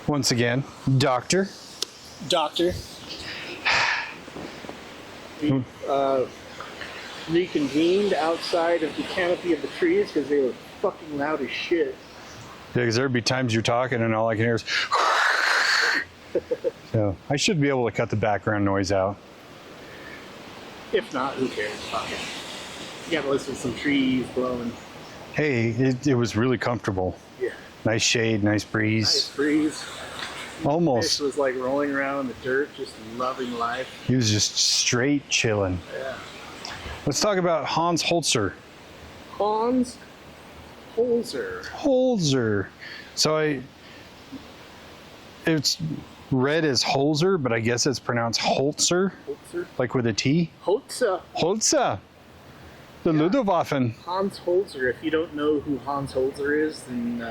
Once again, Doctor. We reconvened outside of the canopy of the trees because they were fucking loud as shit. Yeah, because there'd be times you're talking and all I can hear is so I should be able to cut the background noise out. If not, who cares? Fuck it. You gotta listen to some trees blowing. Hey, it was really comfortable. Yeah. Nice shade, nice breeze. Nice breeze. Almost. Fish was like rolling around in the dirt, just loving life. He was just straight chilling. Yeah. Let's talk about Hans Holzer. Hans Holzer. Holzer. So it's read as Holzer, but I guess it's pronounced Holzer. Holzer? Like with a T? Holzer. Holzer. The Ludowaffen. Hans Holzer. If you don't know who Hans Holzer is, then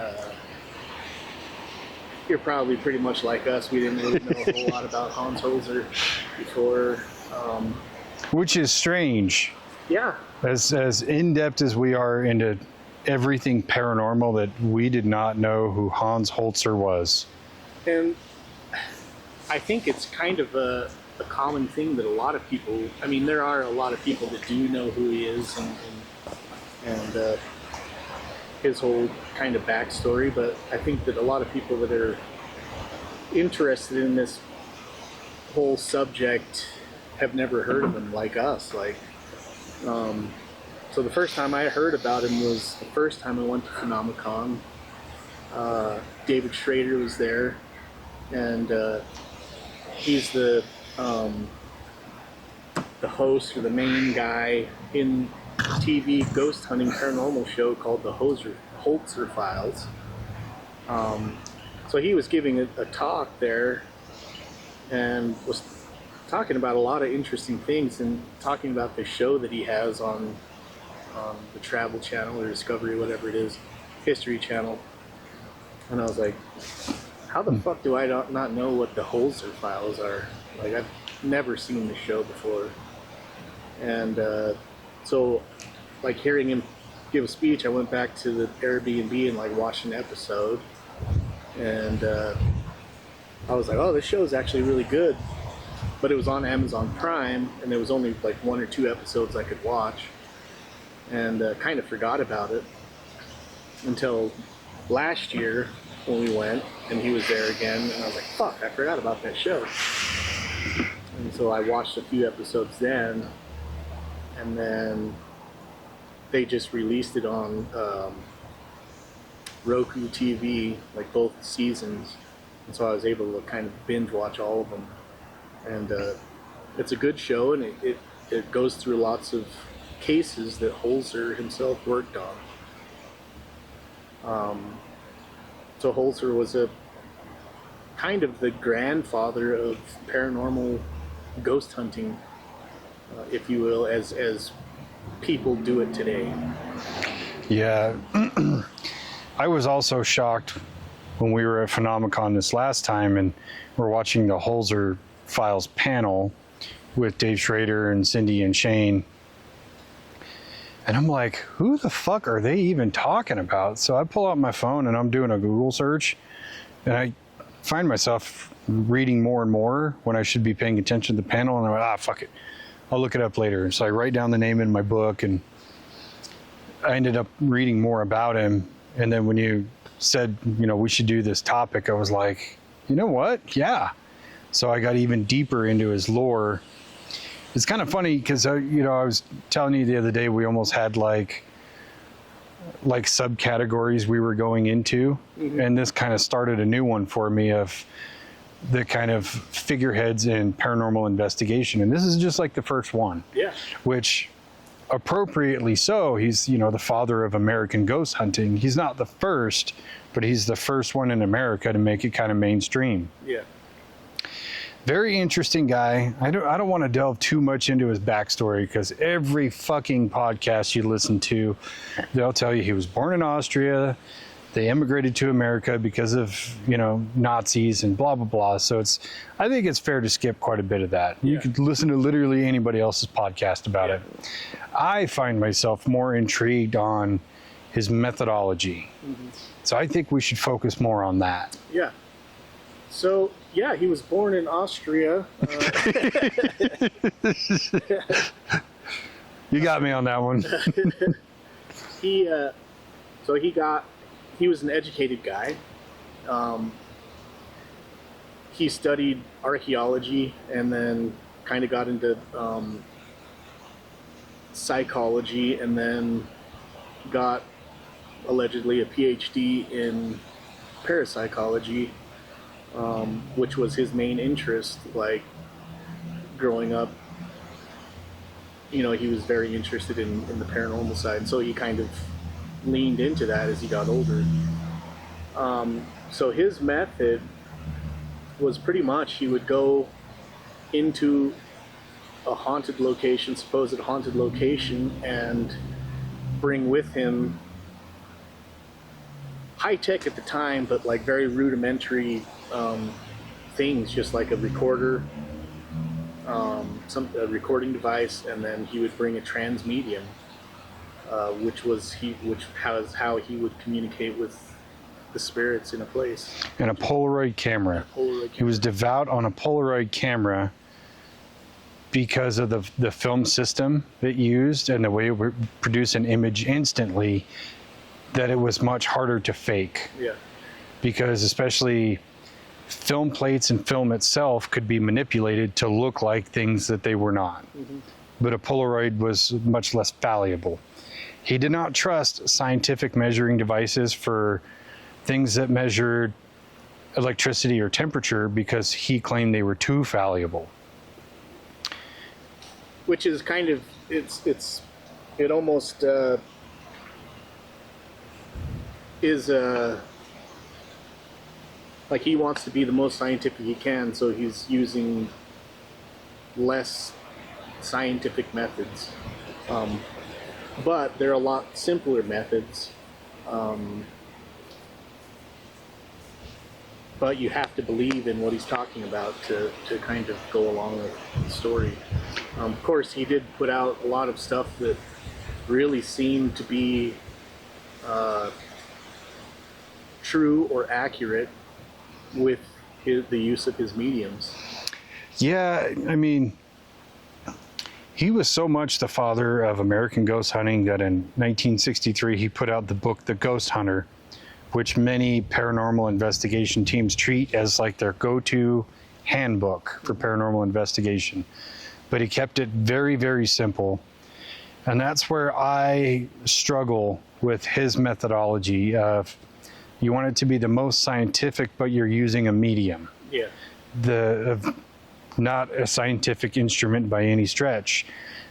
you're probably pretty much like us. We didn't really know a whole lot about Hans Holzer before. Which is strange. Yeah. As in-depth as we are into everything paranormal, that we did not know who Hans Holzer was. And I think it's kind of a common thing that a lot of people, I mean, there are a lot of people that do know who he is and his whole kind of backstory, but I think that a lot of people that are interested in this whole subject have never heard of him like us. So the first time I heard about him was the first time I went to Phenomicon. David Schrader was there, and he's the host or the main guy in a TV ghost hunting paranormal show called the Holzer Files. So he was giving a talk there and was talking about a lot of interesting things and talking about the show that he has on the Travel Channel or Discovery, whatever it is, History Channel. And I was like, how the fuck do I not know what the Holzer Files are? Like, I've never seen the show before. And so, like, hearing him give a speech, I went back to the Airbnb and, like, watched an episode. And I was like, oh, this show is actually really good. But it was on Amazon Prime, and there was only, like, 1 or 2 episodes I could watch. And kind of forgot about it until last year when we went, and he was there again, and I was like, fuck, I forgot about that show. And so I watched a few episodes then, and then they just released it on Roku TV, like both seasons, and so I was able to kind of binge watch all of them. And it's a good show, and it goes through lots of cases that Holzer himself worked on. So Holzer was a kind of the grandfather of paranormal ghost hunting, if you will, as people do it today. Yeah. I was also shocked when we were at Phenomicon this last time and we're watching the Holzer Files panel with Dave Schrader and Cindy and Shane. And I'm like, who the fuck are they even talking about? So I pull out my phone and I'm doing a Google search, and I find myself reading more and more when I should be paying attention to the panel, and I'm like, fuck it, I'll look it up later. And so I write down the name in my book, and I ended up reading more about him. And then when you said, we should do this topic, I was like, you know what? Yeah. So I got even deeper into his lore. It's kind of funny because, I was telling you the other day, we almost had like subcategories we were going into. Mm-hmm. And this kind of started a new one for me of the kind of figureheads in paranormal investigation. And this is just like the first one. Yeah. Which, appropriately so, he's, the father of American ghost hunting. He's not the first, but he's the first one in America to make it kind of mainstream. Yeah. Very interesting guy. I don't want to delve too much into his backstory because every fucking podcast you listen to, they'll tell you he was born in Austria. They immigrated to America because of, Nazis and blah, blah, blah. So I think it's fair to skip quite a bit of that. You could listen to literally anybody else's podcast about it. I find myself more intrigued on his methodology. Mm-hmm. So I think we should focus more on that. Yeah. So yeah, he was born in Austria. You got me on that one. He he was an educated guy. He studied archaeology and then kind of got into psychology, and then got allegedly a PhD in parapsychology, which was his main interest. Like growing up, he was very interested in the paranormal side, so he kind of leaned into that as he got older. So his method was pretty much he would go into a haunted location, supposed haunted location, and bring with him high tech at the time, but like very rudimentary things, just like a recorder, a recording device, and then he would bring a transmedium, which has how he would communicate with the spirits in a place. And a Polaroid camera. He was devout on a Polaroid camera because of the film system it used and the way it would produce an image instantly, that it was much harder to fake. Yeah. Because especially film plates and film itself could be manipulated to look like things that they were not. Mm-hmm. But a Polaroid was much less fallible. He did not trust scientific measuring devices for things that measured electricity or temperature because he claimed they were too fallible. Which is kind of, it almost is like he wants to be the most scientific he can, so he's using less scientific methods. But there are a lot simpler methods. But you have to believe in what he's talking about to kind of go along with the story. Of course, he did put out a lot of stuff that really seemed to be true or accurate with the use of his mediums. Yeah, I mean, he was so much the father of American ghost hunting that in 1963 he put out the book The Ghost Hunter, which many paranormal investigation teams treat as like their go-to handbook for paranormal investigation. But he kept it very, very simple. And that's where I struggle with his methodology of, you want it to be the most scientific, but you're using a medium. Yeah. Not a scientific instrument by any stretch.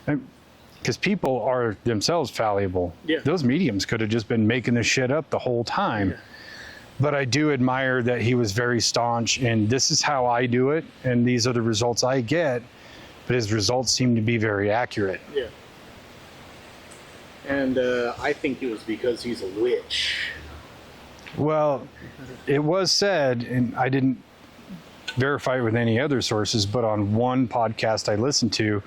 Because people are themselves fallible. Yeah. Those mediums could have just been making this shit up the whole time. Yeah. But I do admire that he was very staunch, and this is how I do it, and these are the results I get. But his results seem to be very accurate. Yeah. And I think it was because he's a witch. Well, it was said, and I didn't verify it with any other sources, but on one podcast I listened to,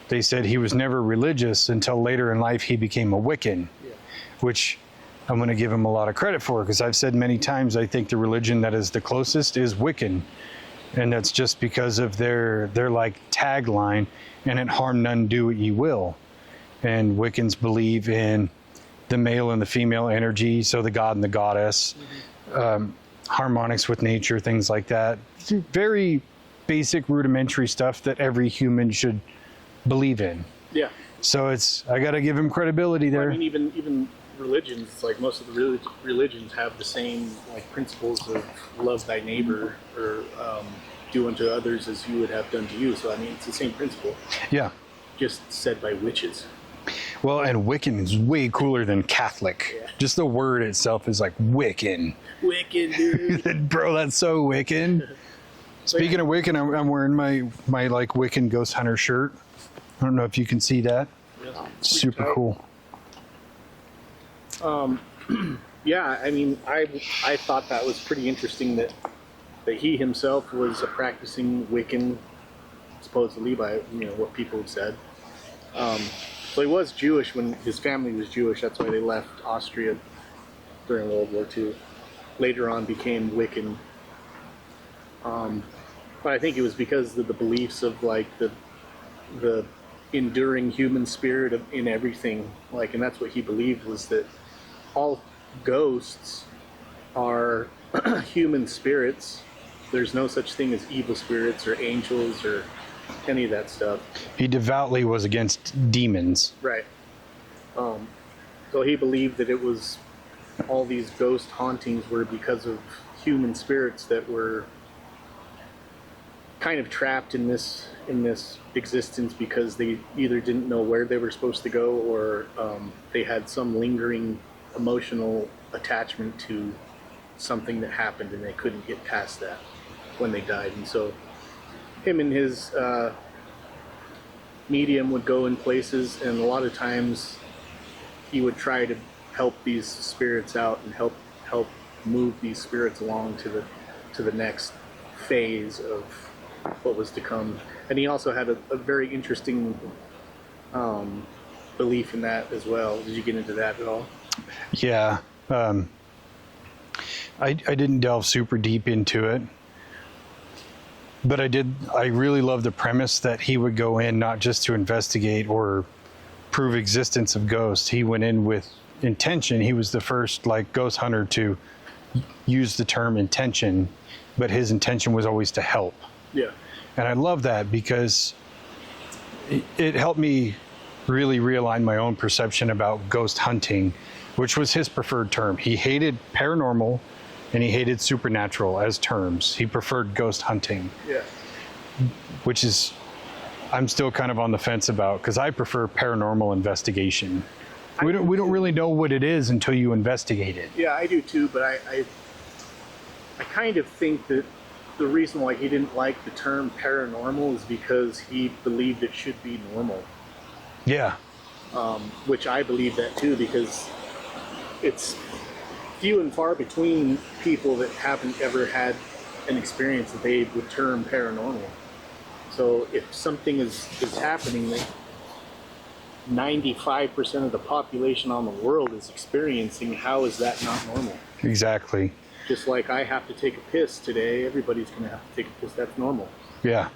they said he was never religious until later in life he became a Wiccan, which I'm going to give him a lot of credit for, because I've said many times I think the religion that is the closest is Wiccan, and that's just because of their like tagline, and it harm none, do what ye will. And Wiccans believe in the male and the female energy, so the god and the goddess, harmonics with nature, things like that. Very basic, rudimentary stuff that every human should believe in. Yeah. So I got to give him credibility there. Well, I mean, even religions, like most of the religions have the same like principles of love thy neighbor, or do unto others as you would have done to you. So I mean, it's the same principle. Yeah. Just said by witches. Well, and Wiccan is way cooler than Catholic. Yeah. Just the word itself is like Wiccan. Wiccan, dude. Bro, that's so Wiccan. Speaking of Wiccan, I'm wearing my like Wiccan ghost hunter shirt. I don't know if you can see that. Yeah, super cool. Yeah, I mean, I thought that was pretty interesting that he himself was a practicing Wiccan, supposedly by what people have said. So he was Jewish when his family was Jewish. That's why they left Austria during World War II. Later on, became Wiccan. But I think it was because of the beliefs of like the enduring human spirit in everything. Like, and that's what he believed, was that all ghosts are human spirits. There's no such thing as evil spirits or angels or any of that stuff. He devoutly was against demons. Right. So he believed that it was all these ghost hauntings were because of human spirits that were kind of trapped in this existence because they either didn't know where they were supposed to go, or they had some lingering emotional attachment to something that happened and they couldn't get past that when they died. And so him and his medium would go in places, and a lot of times he would try to help these spirits out and help move these spirits along to the next phase of what was to come. And he also had a very interesting belief in that as well. Did you get into that at all? Yeah. I didn't delve super deep into it, but I really love the premise that he would go in not just to investigate or prove existence of ghosts. He went in with intention. He was the first like ghost hunter to use the term intention, but his intention was always to help. Yeah. And I love that because it helped me really realign my own perception about ghost hunting, which was his preferred term. He hated paranormal and he hated supernatural as terms. He preferred ghost hunting. Yeah. Which is, I'm still kind of on the fence about, because I prefer paranormal investigation. We don't really know what it is until you investigate it. Yeah, I do too, but I kind of think that the reason why he didn't like the term paranormal is because he believed it should be normal. Yeah. Which I believe that too, because it's few and far between people that haven't ever had an experience that they would term paranormal. So if something is happening that 95% of the population on the world is experiencing, how is that not normal? Exactly. Just like I have to take a piss today, everybody's going to have to take a piss. That's normal. Yeah.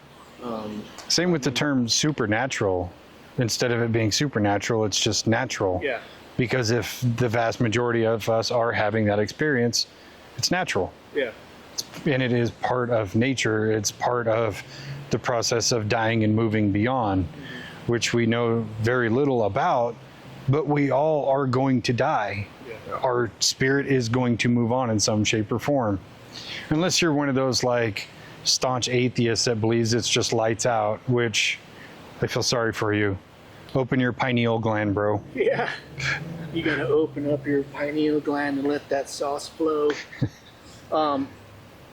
Same with the term supernatural. Instead of it being supernatural, it's just natural. Yeah. Because if the vast majority of us are having that experience, it's natural. Yeah. And it is part of nature. It's part of the process of dying and moving beyond, which we know very little about, but we all are going to die. Yeah. Our spirit is going to move on in some shape or form. Unless you're one of those like staunch atheists that believes it's just lights out, which I feel sorry for you. Open your pineal gland, bro. Yeah. You gotta open up your pineal gland and let that sauce flow.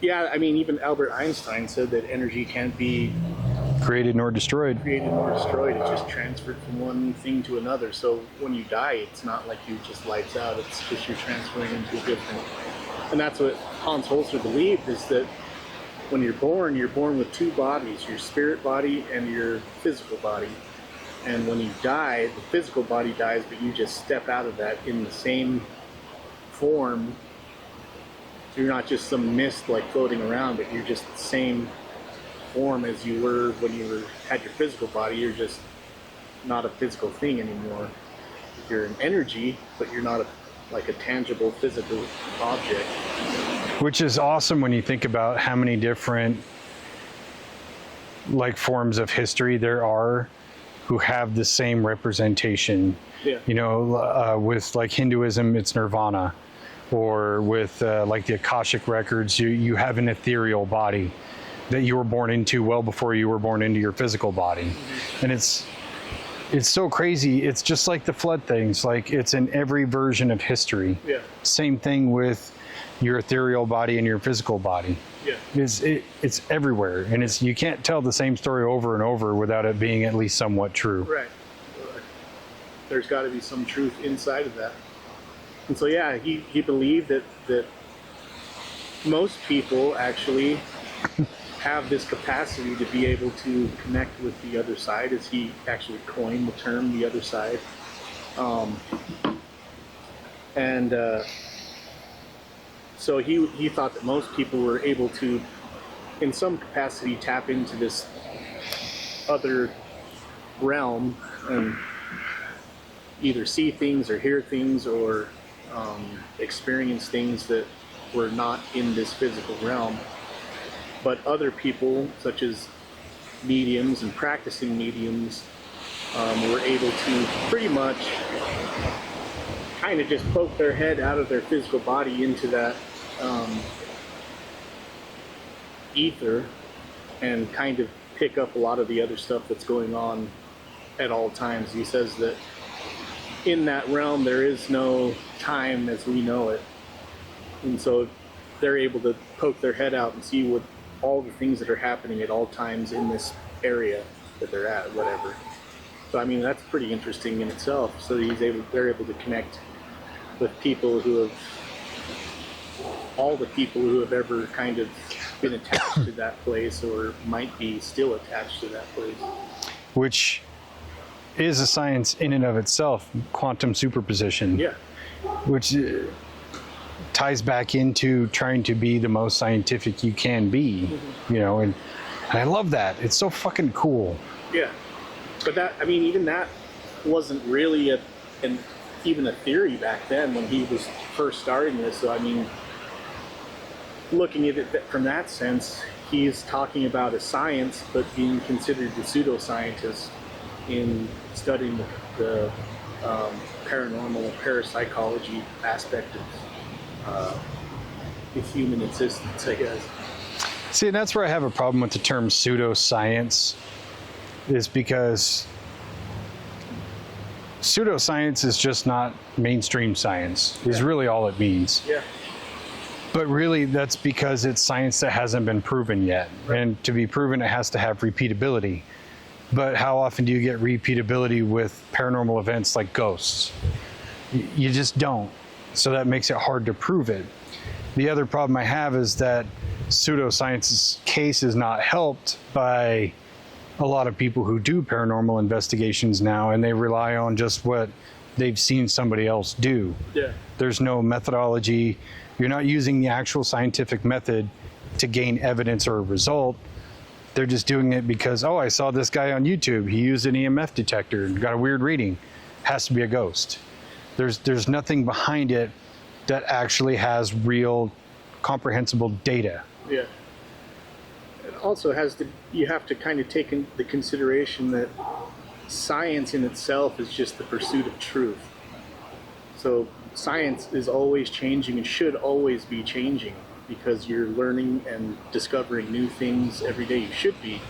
Yeah, I mean, even Albert Einstein said that energy can't be created nor destroyed. It's just transferred from one thing to another. So when you die, it's not like you just lights out. It's just you're transferring into a different. And that's what Hans Holzer believed, is that when you're born with two bodies, your spirit body and your physical body. And when you die, the physical body dies, but you just step out of that in the same form. So you're not just some mist like floating around, but you're just the same form as you were when you had your physical body. You're just not a physical thing anymore. You're an energy, but you're not like a tangible physical object. Which is awesome when you think about how many different like forms of history there are who have the same representation. Yeah. You know, with like Hinduism, it's nirvana. Or with like the Akashic records, you have an ethereal body that you were born into well before you were born into your physical body. Mm-hmm. And it's so crazy. It's just like the flood things. Like it's in every version of history. Yeah. Same thing with your ethereal body and your physical body. Yeah. It's everywhere. And you can't tell the same story over and over without it being at least somewhat true. Right. There's got to be some truth inside of that. And so, yeah, he believed that most people actually have this capacity to be able to connect with the other side, as he actually coined the term the other side. So he thought that most people were able to in some capacity tap into this other realm and either see things or hear things or experience things that were not in this physical realm. But other people, such as mediums and practicing mediums, were able to pretty much kind of just poke their head out of their physical body into that ether and kind of pick up a lot of the other stuff that's going on at all times. He says that in that realm there is no time as we know it, and so they're able to poke their head out and see what all the things that are happening at all times in this area that they're at, whatever. So I mean, that's pretty interesting in itself. So they're able to connect with people who have, all the people who have ever kind of been attached to that place or might be still attached to that place. Which is a science in and of itself, quantum superposition. Yeah. Which ties back into trying to be the most scientific you can be, you know, and I love that. It's so fucking cool. Yeah. But that, I mean, even that wasn't really even a theory back then when he was first starting this. So, I mean, looking at it from that sense, he's talking about a science, but being considered the pseudoscientist in studying the paranormal, parapsychology aspect of the human existence, I guess. See, that's where I have a problem with the term pseudoscience, is because pseudoscience is just not mainstream science, is really all it means. Yeah. But really, that's because it's science that hasn't been proven yet. Right. And to be proven, it has to have repeatability. But how often do you get repeatability with paranormal events like ghosts? You just don't. So that makes it hard to prove it. The other problem I have is that pseudoscience's case is not helped by a lot of people who do paranormal investigations now, and they rely on just what they've seen somebody else do. Yeah. There's no methodology. You're not using the actual scientific method to gain evidence or a result. They're just doing it because, oh, I saw this guy on YouTube. He used an EMF detector and got a weird reading. Has to be a ghost. There's nothing behind it that actually has real comprehensible data. Yeah. It also you have to kind of take into the consideration that science in itself is just the pursuit of truth. So science is always changing and should always be changing because you're learning and discovering new things every day. You should be.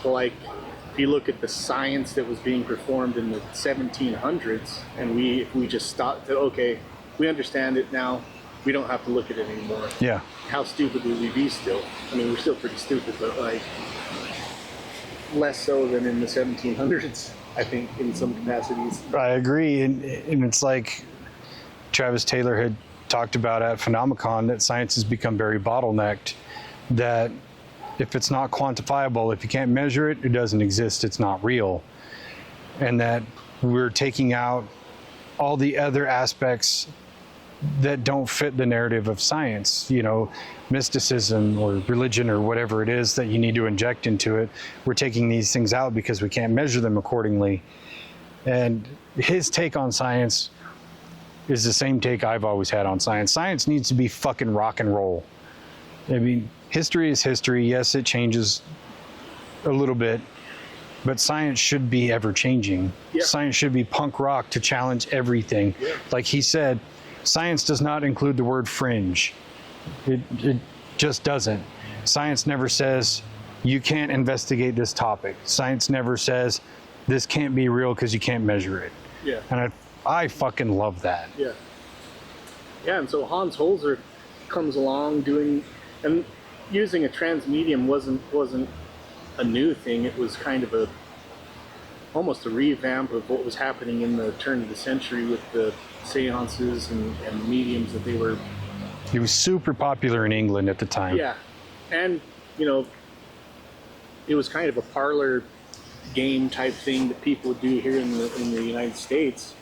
But like, if you look at the science that was being performed in the 1700s, and if we just stopped, okay, we understand it now, we don't have to look at it anymore. Yeah. How stupid would we be still? I mean, we're still pretty stupid, but like less so than in the 1700s, I think, in some capacities. I agree, and it's like Travis Taylor had talked about at Phenomicon, that science has become very bottlenecked, that if it's not quantifiable, if you can't measure it, it doesn't exist, it's not real. And that we're taking out all the other aspects that don't fit the narrative of science, you know, mysticism or religion or whatever it is that you need to inject into it. We're taking these things out because we can't measure them accordingly. And his take on science is the same take I've always had on science. Science needs to be fucking rock and roll. I mean, history is history. Yes, it changes a little bit, but science should be ever changing. Yeah. Science should be punk rock to challenge everything. Yeah. Like he said, science does not include the word fringe. It just doesn't. Science never says you can't investigate this topic. Science never says this can't be real because you can't measure it. Yeah. And I fucking love that. Yeah. Yeah, and so Hans Holzer comes along and using a transmedium wasn't a new thing. It was kind of almost a revamp of what was happening in the turn of the century with the seances and mediums that they were. He was super popular in England at the time. Yeah, and you know, it was kind of a parlor game type thing that people would do here in the United States.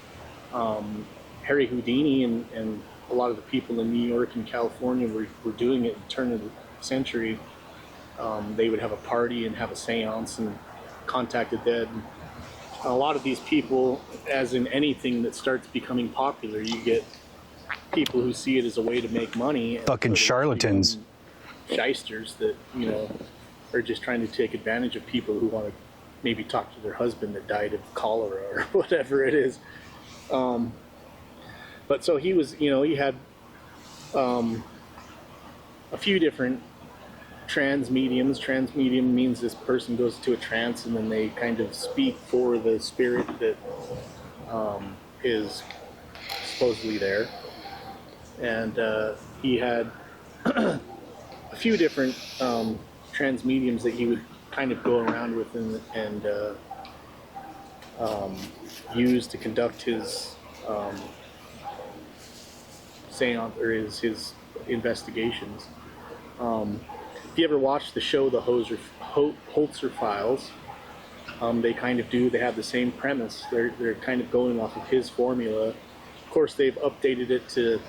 Harry Houdini and a lot of the people in New York and California were doing it at the turn of the century. they would have a party and have a seance and contact the dead. A lot of these people, as in anything that starts becoming popular, you get people who see it as a way to make money. Fucking charlatans. Shysters that, you know, are just trying to take advantage of people who want to maybe talk to their husband that died of cholera or whatever it is. But so he was, you know, he had a few different trance mediums. Trance medium means this person goes to a trance and then they kind of speak for the spirit that is supposedly there. And he had a few different trance mediums that he would kind of go around with and use to conduct his seance or his investigations. If you ever watched the show, the Holzer Files, they kind of they have the same premise. They're kind of going off of his formula. Of course, they've updated it to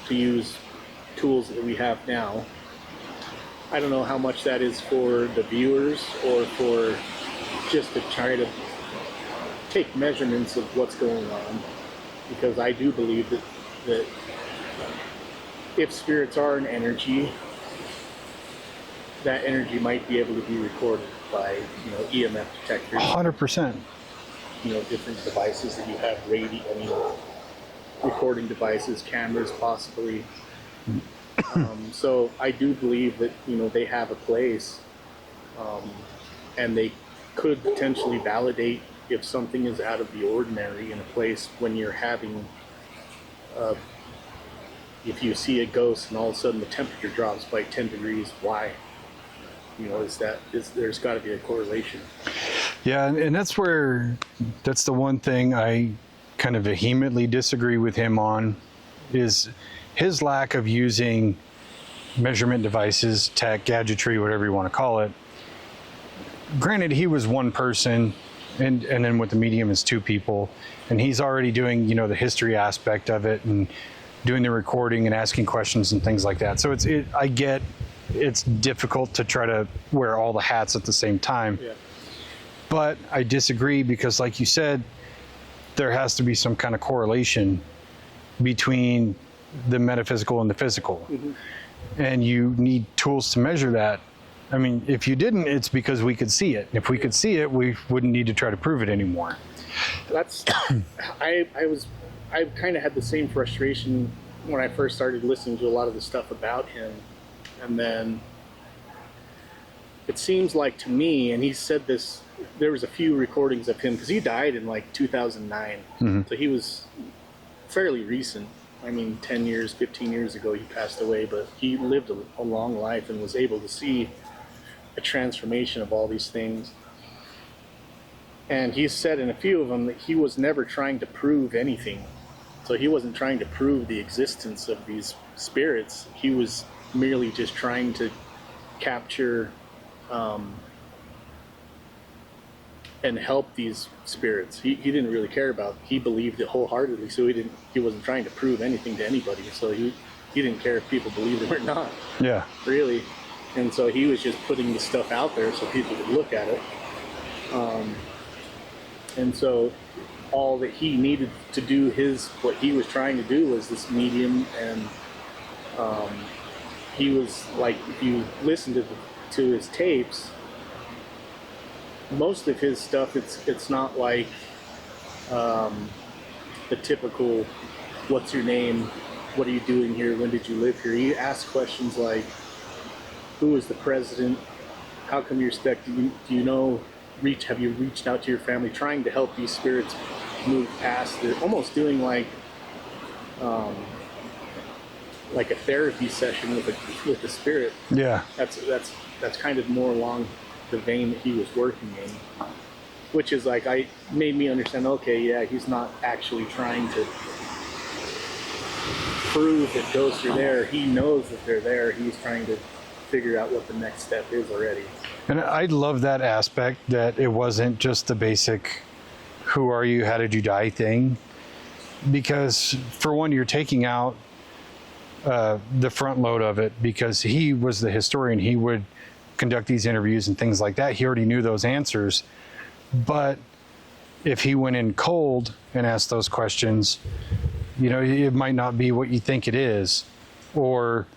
use tools that we have now. I don't know how much that is for the viewers or for just to try to take measurements of what's going on, because I do believe that if spirits are an energy, that energy might be able to be recorded by, you know, EMF detectors. 100%. You know, different devices that you have, recording devices, cameras possibly. So I do believe that, you know, they have a place, and they could potentially validate if something is out of the ordinary in a place when you're having, if you see a ghost and all of a sudden the temperature drops by 10 degrees, why? You know, there's got to be a correlation. Yeah, and that's the one thing I kind of vehemently disagree with him on, is his lack of using measurement devices, tech, gadgetry, whatever you want to call it. Granted, he was one person, and then with the medium is two people, and he's already doing, you know, the history aspect of it and doing the recording and asking questions and things like that. So I get it's difficult to try to wear all the hats at the same time. Yeah. But I disagree, because like you said, there has to be some kind of correlation between the metaphysical and the physical. Mm-hmm. And you need tools to measure that. I mean, if you didn't, it's because we could see it. If we could see it, we wouldn't need to try to prove it anymore. That's, I kind of had the same frustration when I first started listening to a lot of the stuff about him. And then it seems like to me, and he said this, there was a few recordings of him, because he died in like 2009. Mm-hmm. So he was fairly recent. I mean, 10 years, 15 years ago he passed away, but he lived a long life and was able to see a transformation of all these things. And he said in a few of them that he was never trying to prove anything. So he wasn't trying to prove the existence of these spirits. He was merely just trying to capture and help these spirits. He didn't really care about, he believed it wholeheartedly, so he wasn't trying to prove anything to anybody. So he didn't care if people believed him or not. Yeah. Really. And so he was just putting the stuff out there so people could look at it. And so all that he needed to do, what he was trying to do was this medium, and he was like, if you listen to his tapes, most of his stuff, it's not like the typical, what's your name, what are you doing here, when did you live here? He asks questions like, who is the president, how come you're stuck, do you know, have you reached out to your family, trying to help these spirits move past it, almost doing like a therapy session with the spirit. Yeah. That's kind of more along the vein that he was working in, which is like, made me understand, okay, yeah, he's not actually trying to prove that ghosts are there. He knows that they're there. He's trying to figure out what the next step is already. And I love that aspect, that it wasn't just the basic who are you, how did you die thing, because for one, you're taking out the front load of it, because he was the historian. He would conduct these interviews and things like that. He already knew those answers. But if he went in cold and asked those questions, you know, it might not be what you think it is. Or,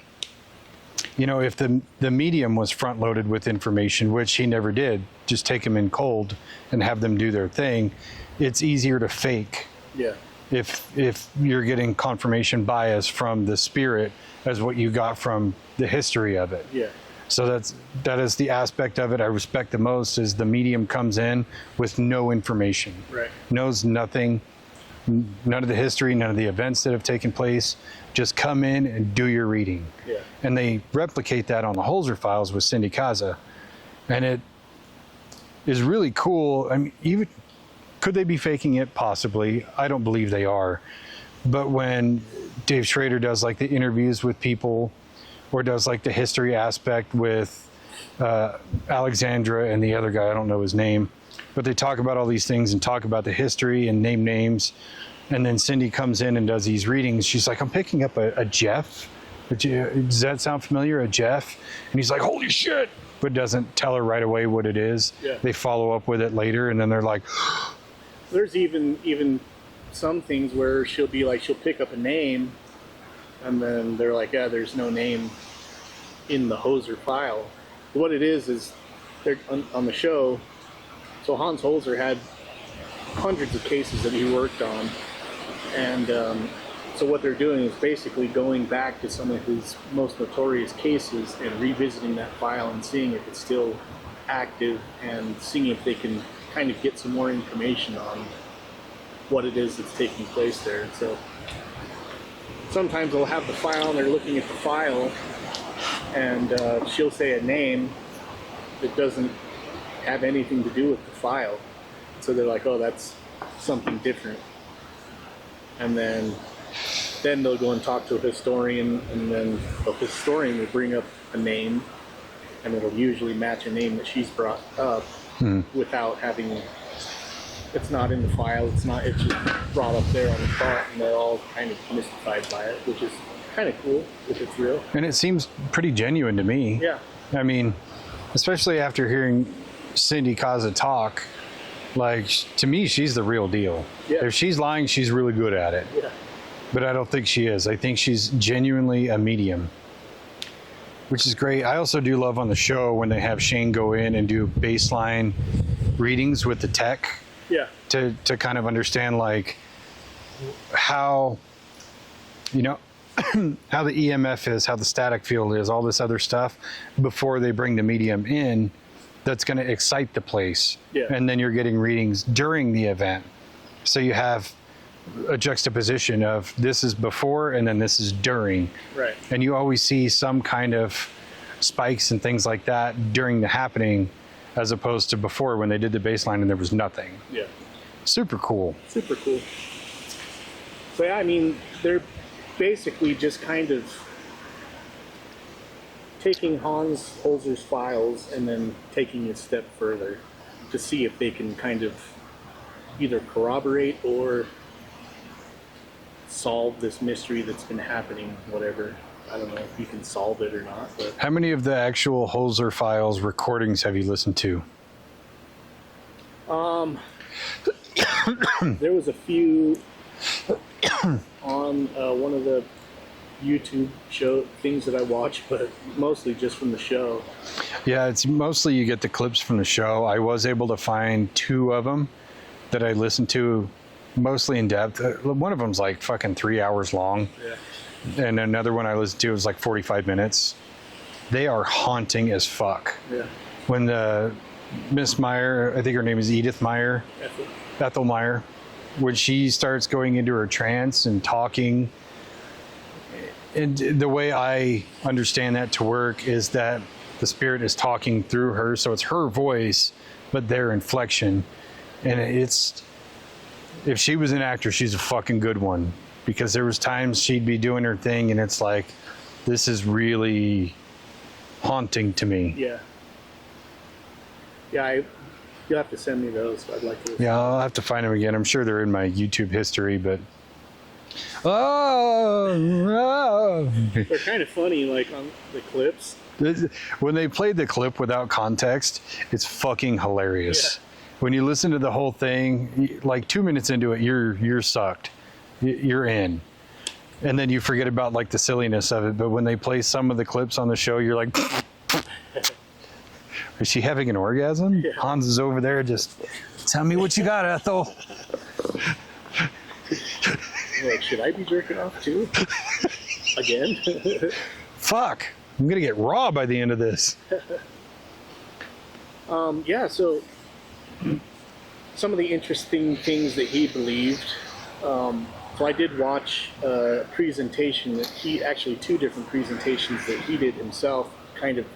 you know, if the medium was front loaded with information, which he never did, just take them in cold and have them do their thing, it's easier to fake. Yeah. If you're getting confirmation bias from the spirit as what you got from the history of it. Yeah. So that is the aspect of it I respect the most, is the medium comes in with no information. Right. Knows nothing, none of the history, none of the events that have taken place. Just come in and do your reading. Yeah. And they replicate that on the Holzer files with Cindy Kaza. And it is really cool. I mean, even could they be faking it? Possibly. I don't believe they are. But when Dave Schrader does like the interviews with people, or does like the history aspect with Alexandra and the other guy, I don't know his name, but they talk about all these things and talk about the history and name names. And then Cindy comes in and does these readings. She's like, I'm picking up a Jeff. Does that sound familiar? A Jeff? And he's like, holy shit, but doesn't tell her right away what it is. Yeah. They follow up with it later, and then they're like, There's even some things where she'll pick up a name, and then they're like, yeah, there's no name in the Holzer file. What it is they're on the show. So Hans Holzer had hundreds of cases that he worked on, and so what they're doing is basically going back to some of his most notorious cases and revisiting that file and seeing if it's still active, and seeing if they can kind of get some more information on what it is that's taking place there. So sometimes they'll have the file and they're looking at the file, and she'll say a name that doesn't have anything to do with the file. So they're like, oh, that's something different. And then they'll go and talk to a historian, and then the historian will bring up a name, and it'll usually match a name that she's brought up without having, it's not in the file, it's just brought up there on the spot, and they're all kind of mystified by it, which is kind of cool if it's real. and it seems pretty genuine to me. Yeah. I mean, especially after hearing Cindy Kaza talk, like, to me, she's the real deal. Yeah. If she's lying, she's really good at it. Yeah. But I don't think she is. I think she's genuinely a medium, which is great. I also do love on the show when they have Shane go in and do baseline readings with the tech. Yeah. To kind of understand, like, how, you know, how the EMF is, how the static field is, all this other stuff, before they bring the medium in, that's going to excite the place. Yeah. And then you're getting readings during the event. So you have a juxtaposition of this is before and then this is during. Right. And you always see some kind of spikes and things like that during the happening, as opposed to before when they did the baseline and there was nothing. Yeah. Super cool. Super cool. So yeah, I mean, they're basically just kind of taking Hans Holzer's files and then taking it a step further to see if they can kind of either corroborate or solve this mystery that's been happening, whatever. I don't know if you can solve it or not, but How many of the actual Holzer files recordings have you listened to? there was a few on one of the YouTube show things that I watch, but mostly just from the show. Yeah, it's mostly you get the clips from the show. I was able to find 2 of them that I listened to mostly in depth. One of them's like fucking 3 hours long. Yeah. And another one I listened to was like 45 minutes. They are haunting as fuck. Yeah. When the Miss Meyer, I think her name is Edith Meyer, Ethel Meyer, when she starts going into her trance and talking, and the way I understand that to work is that the spirit is talking through her, so it's her voice, but their inflection. And it's, if she was an actor, she's a fucking good one, because there was times she'd be doing her thing and it's like, this is really haunting to me. Yeah. Yeah, you'll have to send me those. I'd like to. Yeah, I'll have to find them again. I'm sure they're in my YouTube history, but Oh, They're kind of funny, like on the clips. when they played the clip without context, it's fucking hilarious. Yeah. When you listen to the whole thing, like 2 minutes into it, you're sucked. You're in. And then you forget about like the silliness of it. But when they play some of the clips on the show, you're like, is she having an orgasm? Yeah. Hans is over there just, tell me what you got, Ethel. Like, should I be jerking off too? Again? Fuck. I'm going to get raw by the end of this. Yeah, so some of the interesting things that he believed. So I did watch a presentation that actually 2 different presentations that he did himself, kind of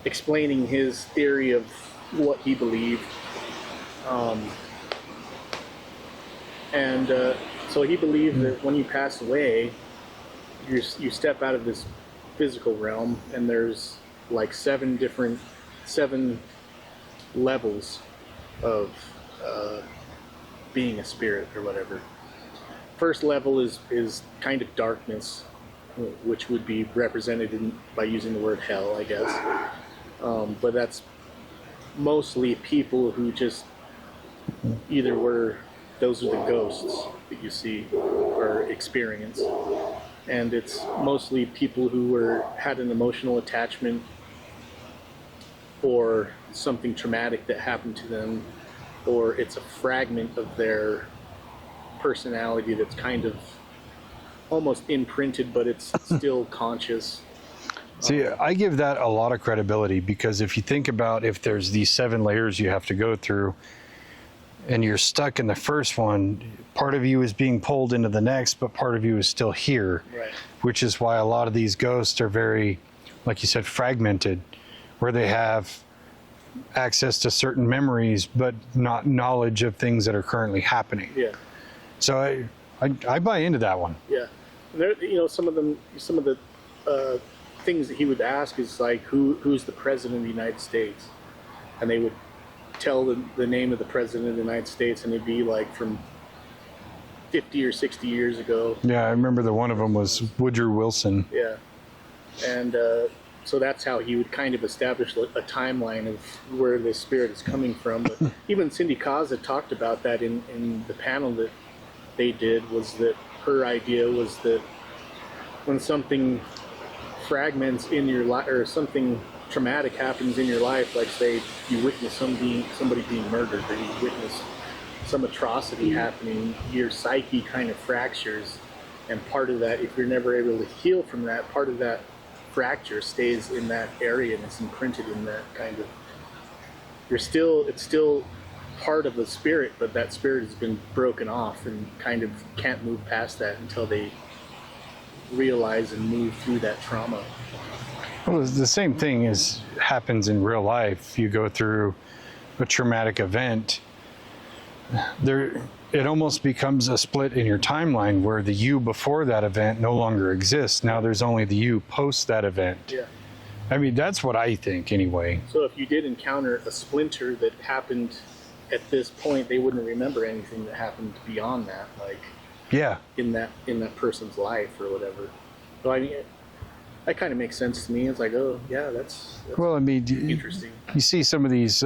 explaining his theory of what he believed. So he believed that when you pass away, you step out of this physical realm, and there's like 7 levels of being a spirit or whatever. First level is kind of darkness, which would be represented by using the word hell, I guess. But that's mostly people who just either those are the ghosts that you see or experience. And it's mostly people who had an emotional attachment or something traumatic that happened to them, or it's a fragment of their personality that's kind of almost imprinted, but it's still conscious. See, I give that a lot of credibility, because if you think about, if there's these 7 layers you have to go through and you're stuck in the first one, part of you is being pulled into the next, but part of you is still here. Right. Which is why a lot of these ghosts are very, like you said, fragmented, where they have access to certain memories, but not knowledge of things that are currently happening. Yeah. So I buy into that one. Yeah. And there, some of the things that he would ask is like, who's the president of the United States? And they would tell the name of the president of the United States, and it'd be like from 50 or 60 years ago. Yeah, I remember the one of them was Woodrow Wilson. Yeah. And so that's how he would kind of establish a timeline of where the spirit is coming from. But even Cindy Kaza talked about that in the panel that they did, was that her idea was that when something fragments in your life, or something traumatic happens in your life, like say you witness somebody being murdered, or you witness some atrocity happening, your psyche kind of fractures, and part of that, if you're never able to heal from that, part of that fracture stays in that area and it's imprinted in that kind of, it's still part of the spirit, but that spirit has been broken off and kind of can't move past that until they realize and move through that trauma. Well, the same thing happens in real life. You go through a traumatic event, it almost becomes a split in your timeline, where the you before that event no longer exists. Now there's only the you post that event. Yeah. I mean, that's what I think anyway. So if you did encounter a splinter that happened at this point, they wouldn't remember anything that happened beyond that, like Yeah. in that person's life or whatever. So I mean, that kind of makes sense to me. It's like, oh yeah, that's Well, I mean, interesting. you see some of these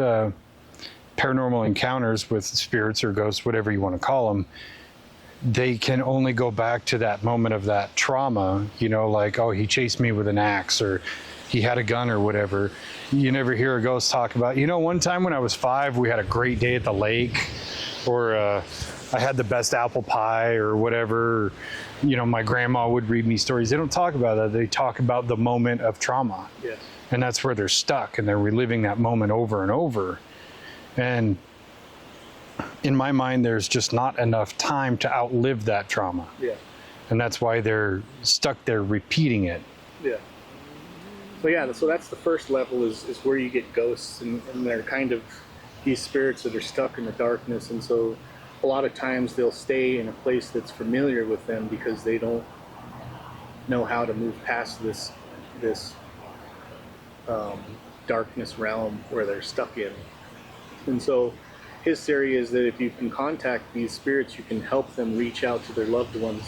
paranormal encounters with spirits or ghosts, whatever you want to call them, they can only go back to that moment of that trauma, like, oh, he chased me with an axe, or he had a gun, or whatever. You never hear a ghost talk about, one time when I was 5, we had a great day at the lake, or I had the best apple pie, or whatever. My grandma would read me stories. They don't talk about that. They talk about the moment of trauma. Yeah. And that's where they're stuck, and they're reliving that moment over and over. And in my mind, there's just not enough time to outlive that trauma. Yeah. And that's why they're stuck there repeating it. Yeah. So yeah, so that's the first level is where you get ghosts, and they're kind of these spirits that are stuck in the darkness. And so a lot of times they'll stay in a place that's familiar with them because they don't know how to move past this darkness realm where they're stuck in. And so his theory is that if you can contact these spirits, you can help them reach out to their loved ones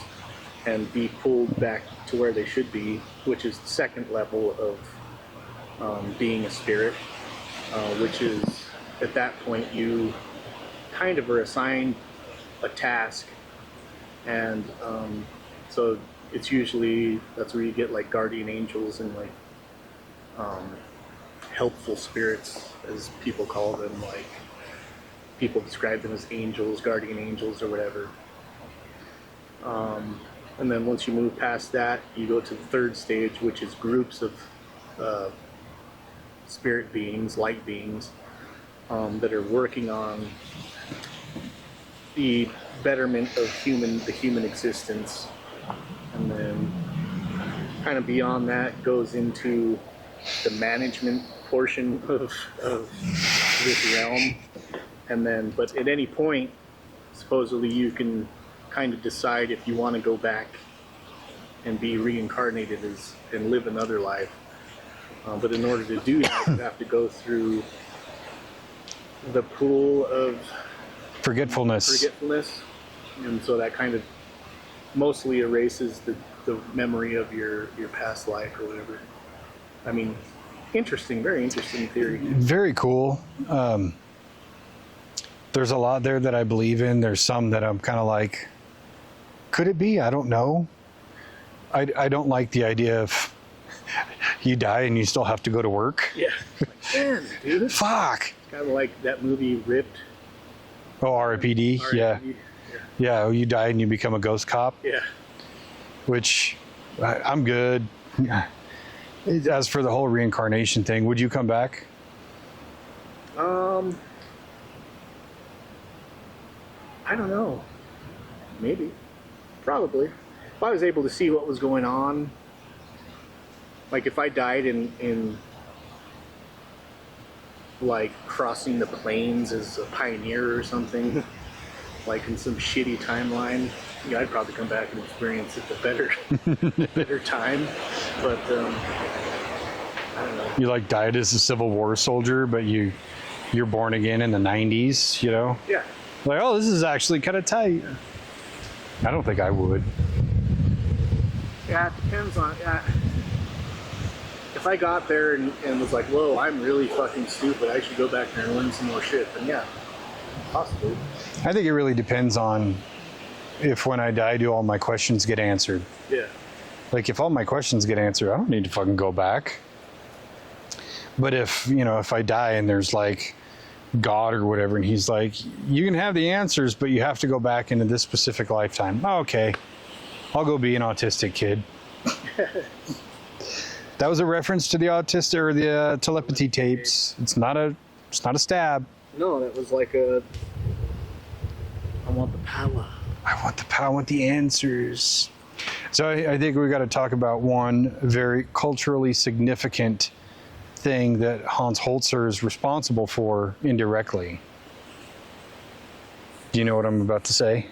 and be pulled back to where they should be, which is the second level of being a spirit, which is at that point you kind of are assigned a task, and so it's usually, that's where you get like guardian angels and like helpful spirits, as people call them. Like, people describe them as angels, guardian angels, or whatever. And then once you move past that, you go to the third stage, which is groups of spirit beings, light beings, that are working on the betterment of the human existence. And then kind of beyond that goes into the management portion of this realm. And then, but at any point, supposedly you can kind of decide if you want to go back and be reincarnated and live another life. But in order to do that, you have to go through the pool of forgetfulness. And so that kind of mostly erases the memory of your past life or whatever. I mean, interesting, very interesting theory. Very cool. There's a lot there that I believe in. There's some that I'm kind of like, could it be? I don't know. I don't like the idea of you die and you still have to go to work. Yeah. Man, dude. Fuck. Kind of like that movie Ripped. Oh, RIPD. Yeah. Yeah, you die and you become a ghost cop. Yeah. Which I'm good. As for the whole reincarnation thing, would you come back? I don't know. Maybe. Probably. If I was able to see what was going on, like if I died in like crossing the plains as a pioneer or something, like in some shitty timeline, yeah, I'd probably come back and experience it a better time. But I don't know. You like died as a Civil War soldier, but you're born again in the 90s, you know? Yeah. Like, oh, this is actually kind of tight. Yeah. I don't think I would. Yeah, it depends on. If I got there and was like, whoa, I'm really fucking stupid, I should go back there and learn some more shit, then yeah, possibly. I think it really depends on if when I die, do all my questions get answered. Yeah. Like, if all my questions get answered, I don't need to fucking go back. But if I die and there's like God or whatever, and he's like, you can have the answers, but you have to go back into this specific lifetime. Oh, okay. I'll go be an autistic kid. That was a reference to the autistic or the telepathy tapes. It's not a stab. No, that was like I want the power. I want the power. I want the answers. So I think we got to talk about one very culturally significant thing that Hans Holzer is responsible for indirectly. Do you know what I'm about to say?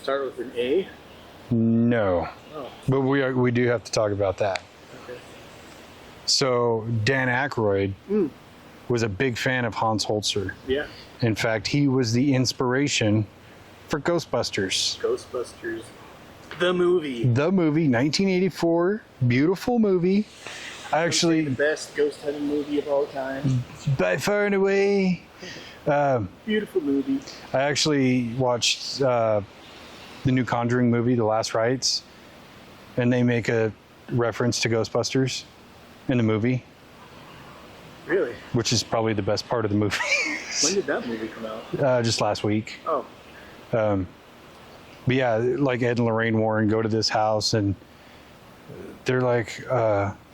Start with an A? No. Oh. But we do have to talk about that. Okay. So Dan Aykroyd was a big fan of Hans Holzer. Yeah. In fact, he was the inspiration for Ghostbusters. Ghostbusters. The movie. The movie, 1984, beautiful movie. I actually, the best ghost hunting movie of all time. by far and away. Beautiful movie. I actually watched the new Conjuring movie, The Last Rites, and they make a reference to Ghostbusters in the movie. Really? Which is probably the best part of the movie. When did that movie come out? Just last week. Oh. But yeah, like Ed and Lorraine Warren go to this house and they're like,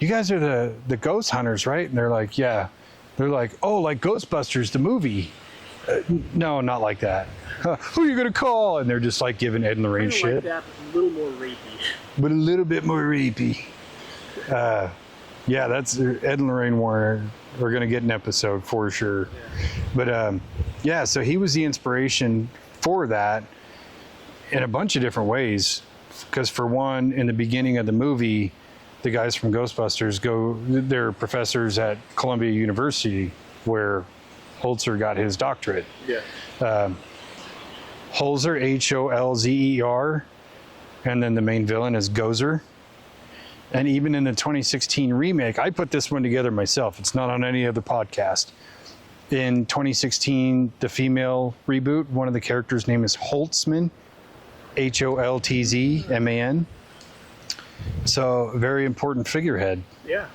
you guys are the ghost hunters, right? And they're like, yeah. They're like, oh, like Ghostbusters, the movie. No, not like that. Who are you going to call? And they're just like giving Ed and Lorraine shit. Like that, but a little more rapey. But a little bit more rapey. Yeah, that's Ed and Lorraine Warren. We're going to get an episode for sure. Yeah. But yeah, so he was the inspiration for that in a bunch of different ways. Because for one, in the beginning of the movie, the guys from Ghostbusters they're professors at Columbia University, where Holzer got his doctorate. Yeah. Holzer, Holzer, and then the main villain is Gozer. And even in the 2016 remake, I put this one together myself. It's not on any other podcast. In 2016, the female reboot, one of the characters' name is Holtzman, Holtzman. So, a very important figurehead. Yeah.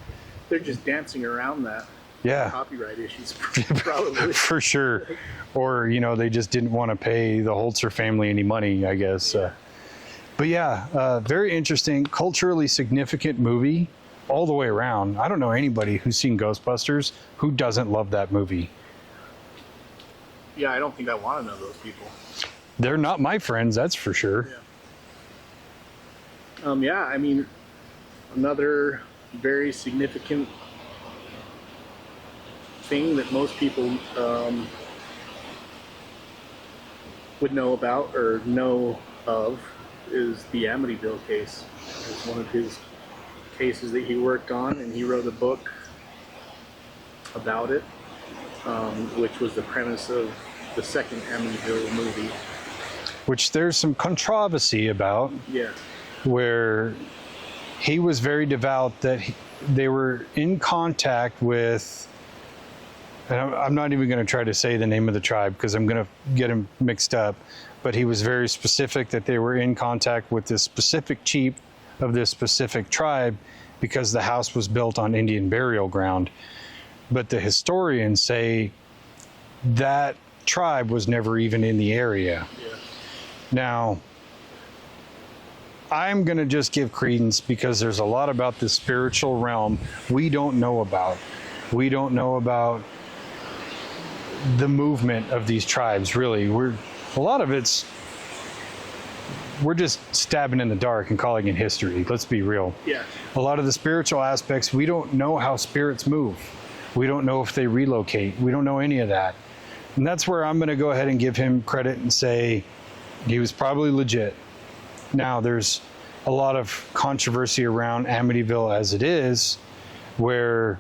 They're just dancing around that. Yeah. Copyright issues, probably. For sure. Or, they just didn't want to pay the Holzer family any money, I guess. But yeah, very interesting, culturally significant movie all the way around. I don't know anybody who's seen Ghostbusters who doesn't love that movie. Yeah, I don't think I want to know those people. They're not my friends, that's for sure. Yeah, I mean, another very significant thing that most people would know about or know of is the Amityville case. It's one of his cases that he worked on, and he wrote a book about it, which was the premise of the second Amityville movie. Which there's some controversy about. Yeah. Where he was very devout that they were in contact with, and I'm not even going to try to say the name of the tribe because I'm going to get him mixed up, but he was very specific that they were in contact with this specific chief of this specific tribe because the house was built on Indian burial ground. But the historians say that tribe was never even in the area. Yeah. Now, I'm going to just give credence because there's a lot about the spiritual realm we don't know about. We don't know about the movement of these tribes, really. A lot of it's, we're just stabbing in the dark and calling it history. Let's be real. Yeah. A lot of the spiritual aspects, we don't know how spirits move. We don't know if they relocate. We don't know any of that. And that's where I'm going to go ahead and give him credit and say he was probably legit. Now, there's a lot of controversy around Amityville as it is, where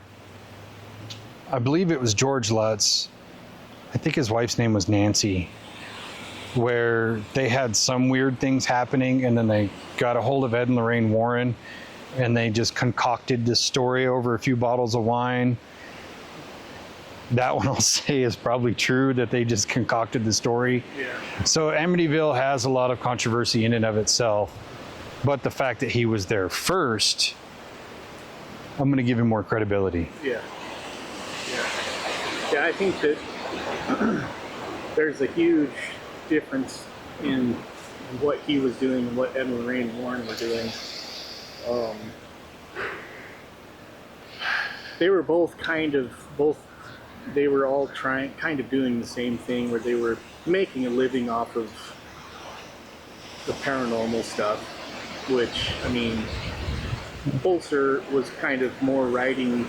I believe it was George Lutz, I think his wife's name was Nancy, where they had some weird things happening, and then they got a hold of Ed and Lorraine Warren, and they just concocted this story over a few bottles of wine. That one I'll say is probably true, that they just concocted the story. Yeah. So Amityville has a lot of controversy in and of itself, but the fact that he was there first, I'm going to give him more credibility. Yeah. Yeah, I think that there's a huge difference in what he was doing and what Ed and Lorraine Warren were doing. They were they were all kind of doing the same thing, where they were making a living off of the paranormal stuff, which, I mean, Holzer was kind of more writing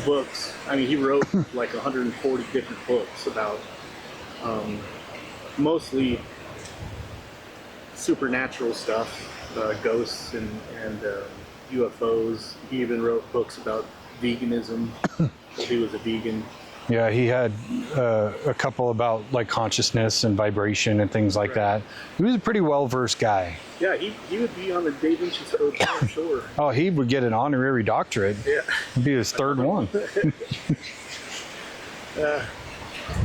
books. I mean, he wrote like 140 different books about mostly supernatural stuff, ghosts and UFOs. He even wrote books about veganism. He was a vegan. Yeah, he had a couple about like consciousness and vibration and things like that. He was a pretty well-versed guy. Yeah, he would be on the Dave-inci Code, I'm sure. Oh, he would get an honorary doctorate. Yeah. It'd be his third one.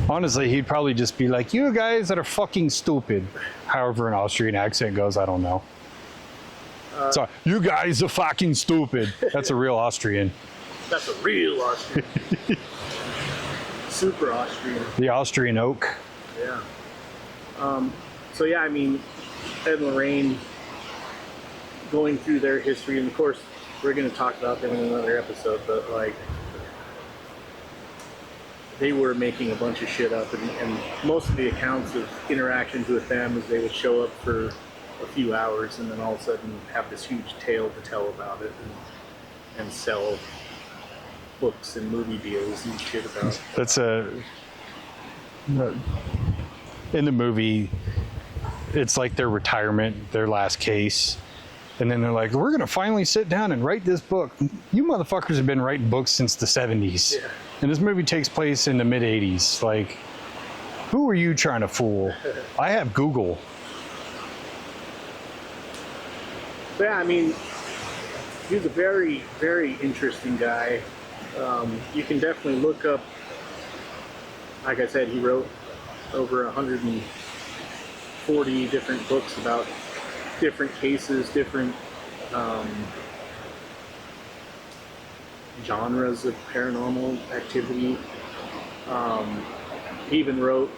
Honestly, he'd probably just be like, you guys that are fucking stupid. However an Austrian accent goes, I don't know. So, you guys are fucking stupid. That's a real Austrian. That's a real Austrian. Super Austrian. The Austrian oak. Yeah. So yeah, I mean, Ed and Lorraine, going through their history, and of course, we're going to talk about them in another episode, but like, they were making a bunch of shit up, and most of the accounts of interactions with them is they would show up for a few hours and then all of a sudden have this huge tale to tell about it and sell books and movie deals and shit about it. That's in the movie, it's like their retirement, their last case. And then they're like, we're going to finally sit down and write this book. You motherfuckers have been writing books since the 70s. Yeah. And this movie takes place in the mid 80s. Like, who are you trying to fool? I have Google. Yeah, I mean, he's a very, very interesting guy. You can definitely look up, like I said, he wrote over 140 different books about different cases, different genres of paranormal activity. He even wrote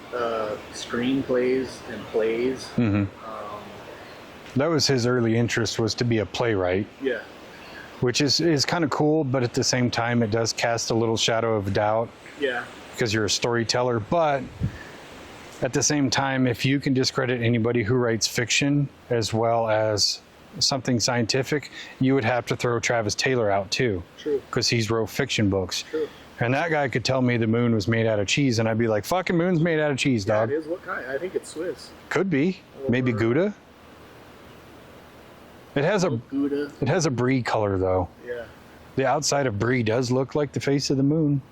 screenplays and plays. Mm-hmm. That was his early interest, was to be a playwright. Yeah. Which is kind of cool, but at the same time, it does cast a little shadow of doubt. Yeah. Because you're a storyteller. But at the same time, if you can discredit anybody who writes fiction as well as something scientific, you would have to throw Travis Taylor out too. True. Because he's wrote fiction books. True. And that guy could tell me the moon was made out of cheese, and I'd be like, fucking moon's made out of cheese, dog. Yeah, it is. What kind? I think it's Swiss. Could be. Maybe Gouda. It has Gouda. It has a brie color though. Yeah. The outside of brie does look like the face of the moon.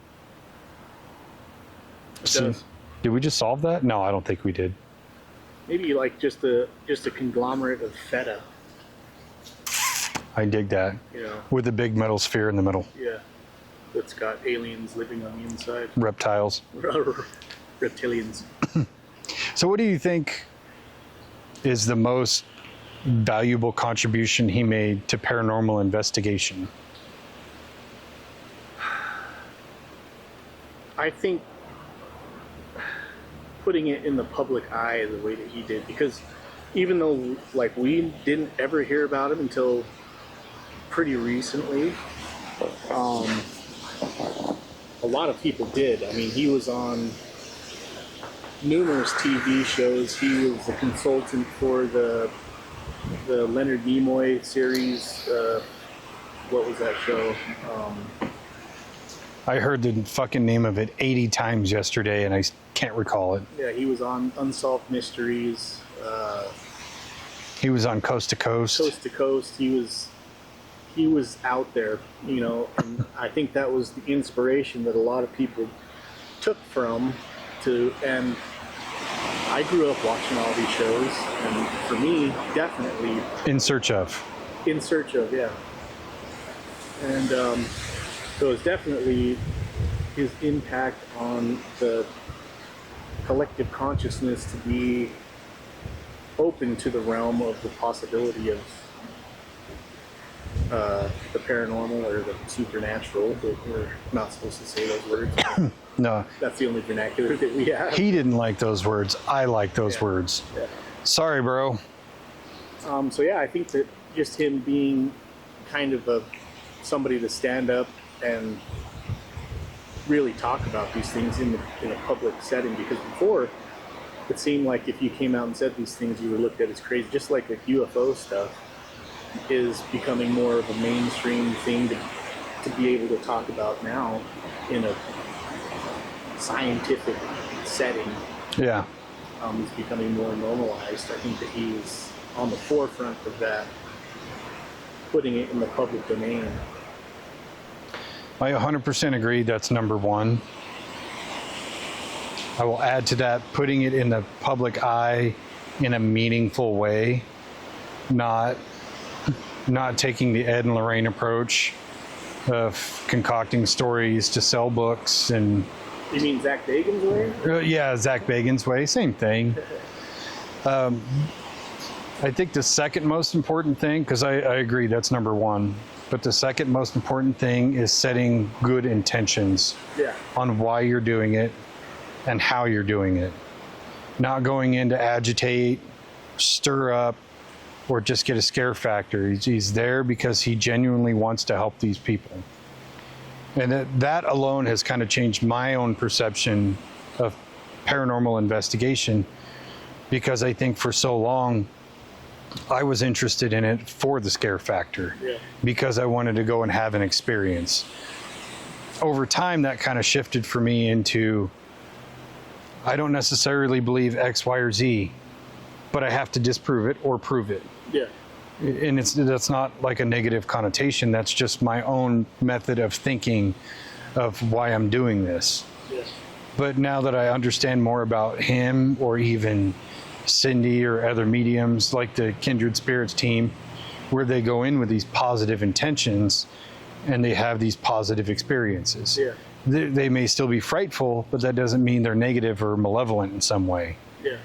It does. Did we just solve that? No, I don't think we did. Maybe like just a conglomerate of feta. I dig that. You know. With a big metal sphere in the middle. Yeah. That's got aliens living on the inside. Reptiles. Reptilians. So what do you think is the most valuable contribution he made to paranormal investigation? I think putting it in the public eye the way that he did, because even though like we didn't ever hear about him until pretty recently, a lot of people did. I mean, he was on numerous TV shows. He was a consultant for the Leonard Nimoy series. What was that show? I heard the fucking name of it 80 times yesterday, and I can't recall it. Yeah, he was on Unsolved Mysteries. He was on Coast to Coast. Coast to Coast. He was out there, you know, and I think that was the inspiration that a lot of people took from and I grew up watching all these shows, and for me, definitely In Search of, yeah. And so it was definitely his impact on the collective consciousness to be open to the realm of the possibility of the paranormal or the supernatural, but we're not supposed to say those words. no. That's the only vernacular that we have. He didn't like those words. I like those words. Yeah. Sorry, bro. So yeah, I think that just him being kind of somebody to stand up and really talk about these things in a public setting, because before it seemed like if you came out and said these things, you were looked at as crazy. Just like the UFO stuff is becoming more of a mainstream thing to be able to talk about now in a scientific setting. Yeah. It's becoming more normalized. I think that he's on the forefront of that, putting it in the public domain. I 100% agree. That's number one. I will add to that, putting it in the public eye in a meaningful way, not taking the Ed and Lorraine approach of concocting stories to sell books and. You mean Zach Bagans' way? Yeah, Zach Bagans' way, same thing. I think the second most important thing, because I agree that's number one, but the second most important thing is setting good intentions on why you're doing it and how you're doing it. Not going in to agitate, stir up, or just get a scare factor. He's there because he genuinely wants to help these people. And that alone has kind of changed my own perception of paranormal investigation, because I think for so long I was interested in it for the scare factor, because I wanted to go and have an experience. Over time, that kind of shifted for me into, I don't necessarily believe X, Y, or Z, but I have to disprove it or prove it. Yeah. And that's not like a negative connotation. That's just my own method of thinking of why I'm doing this. Yes. But now that I understand more about him, or even Cindy or other mediums like the Kindred Spirits team, where they go in with these positive intentions and they have these positive experiences. Yeah. They may still be frightful, but that doesn't mean they're negative or malevolent in some way. Yeah.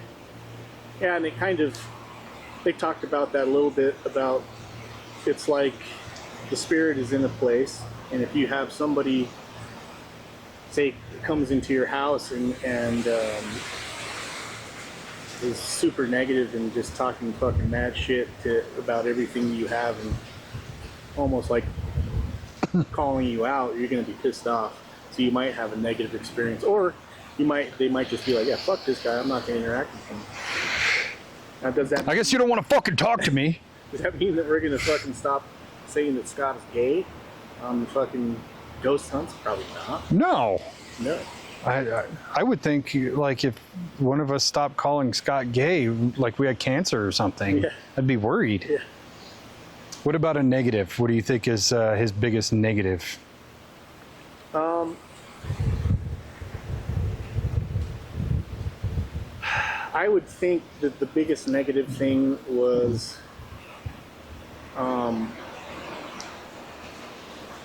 Yeah, and they talked about that a little bit, about it's like the spirit is in a place, and if you have somebody, say, comes into your house and is super negative and just talking fucking mad shit about everything you have, and almost like calling you out, you're going to be pissed off. So you might have a negative experience, or they might just be like, yeah, fuck this guy, I'm not going to interact with him. Now, does that? I guess you don't want to fucking talk to me. Does that mean that we're going to fucking stop saying that Scott is gay on fucking ghost hunts? Probably not. No. No. I would think, like, if one of us stopped calling Scott gay, like we had cancer or something, Yeah. I'd be worried. Yeah. What about a negative? What do you think is his biggest negative? I would think that the biggest negative thing was,